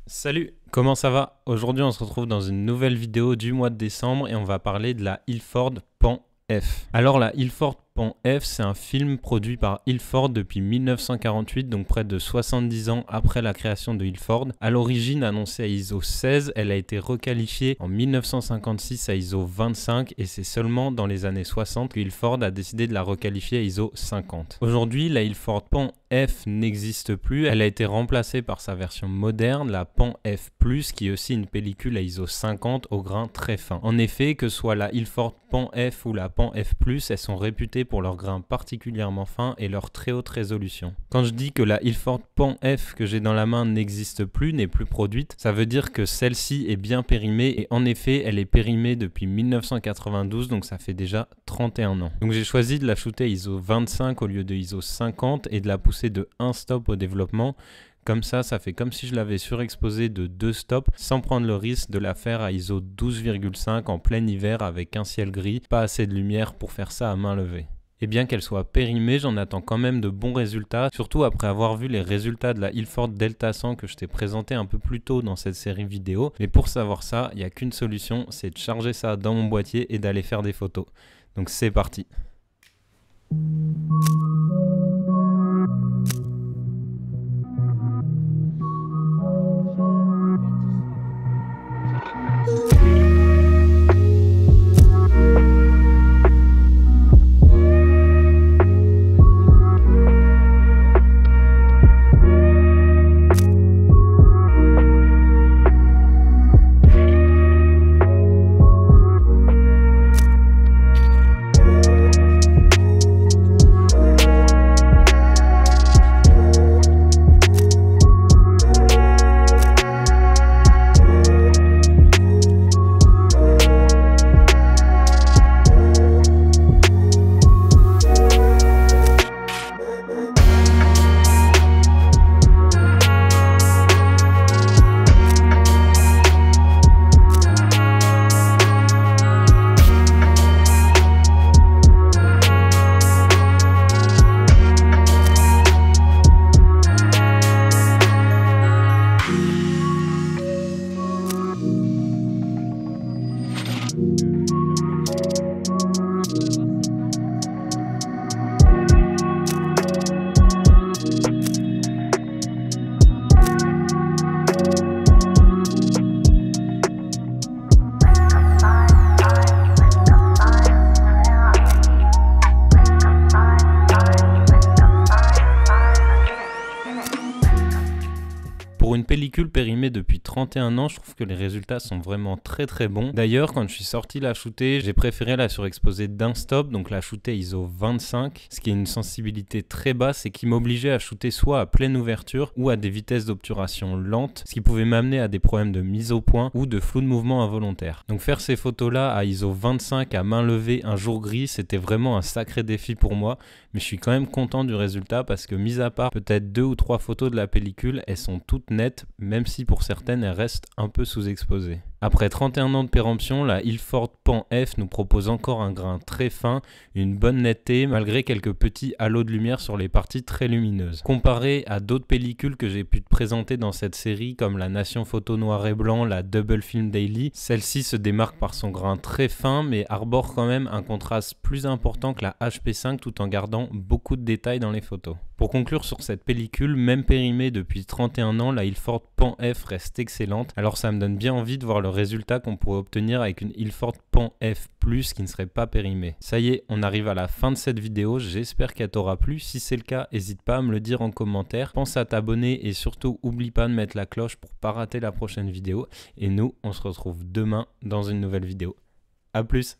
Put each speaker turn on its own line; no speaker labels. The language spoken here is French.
Salut, comment ça va? Aujourd'hui on se retrouve dans une nouvelle vidéo du mois de décembre et on va parler de la Ilford Pan F. Alors la Ilford Pan F, c'est un film produit par Ilford depuis 1948, donc près de 70 ans après la création de Ilford. À l'origine annoncée à ISO 16, elle a été requalifiée en 1956 à ISO 25 et c'est seulement dans les années 60 que Ilford a décidé de la requalifier à ISO 50. Aujourd'hui, la Ilford Pan F n'existe plus, elle a été remplacée par sa version moderne, la Pan F+, qui est aussi une pellicule à ISO 50 au grain très fin. En effet, que ce soit la Ilford Pan F ou la Pan F+, elles sont réputées pour leur grain particulièrement fin et leur très haute résolution. Quand je dis que la Ilford Pan F que j'ai dans la main n'existe plus, n'est plus produite, ça veut dire que celle-ci est bien périmée et en effet, elle est périmée depuis 1992, donc ça fait déjà 31 ans. Donc j'ai choisi de la shooter ISO 25 au lieu de ISO 50 et de la pousser de 1 stop au développement. Comme ça fait comme si je l'avais surexposé de 2 stops sans prendre le risque de la faire à ISO 12,5 en plein hiver avec un ciel gris, pas assez de lumière pour faire ça à main levée. Et bien qu'elle soit périmée, j'en attends quand même de bons résultats, surtout après avoir vu les résultats de la Ilford Delta 100 que je t'ai présenté un peu plus tôt dans cette série vidéo. Mais pour savoir ça, il n'y a qu'une solution, c'est de charger ça dans mon boîtier et d'aller faire des photos. Donc c'est parti. Pour une pellicule périmée depuis 31 ans, je trouve que les résultats sont vraiment très bons. D'ailleurs, quand je suis sorti la shooter, j'ai préféré la surexposer d'un stop, donc la shooter ISO 25, ce qui est une sensibilité très basse et qui m'obligeait à shooter soit à pleine ouverture ou à des vitesses d'obturation lentes, ce qui pouvait m'amener à des problèmes de mise au point ou de flou de mouvement involontaire. Donc faire ces photos-là à ISO 25 à main levée un jour gris, c'était vraiment un sacré défi pour moi, mais je suis quand même content du résultat parce que mis à part peut-être 2 ou 3 photos de la pellicule, elles sont toutes nettes, même si pour certaines elles restent un peu sous-exposées. Après 31 ans de péremption, la Ilford Pan F nous propose encore un grain très fin, une bonne netteté malgré quelques petits halos de lumière sur les parties très lumineuses. Comparé à d'autres pellicules que j'ai pu te présenter dans cette série comme la Nation Photo Noir et Blanc, la Double Film Daily, celle-ci se démarque par son grain très fin mais arbore quand même un contraste plus important que la HP5 tout en gardant beaucoup de détails dans les photos. Pour conclure sur cette pellicule, même périmée depuis 31 ans, la Ilford Pan F reste excellente, alors ça me donne bien envie de voir le résultat qu'on pourrait obtenir avec une Ilford Pan F+, qui ne serait pas périmée. Ça y est, on arrive à la fin de cette vidéo, j'espère qu'elle t'aura plu. Si c'est le cas, n'hésite pas à me le dire en commentaire. Pense à t'abonner et surtout, oublie pas de mettre la cloche pour pas rater la prochaine vidéo. Et nous, on se retrouve demain dans une nouvelle vidéo. A plus!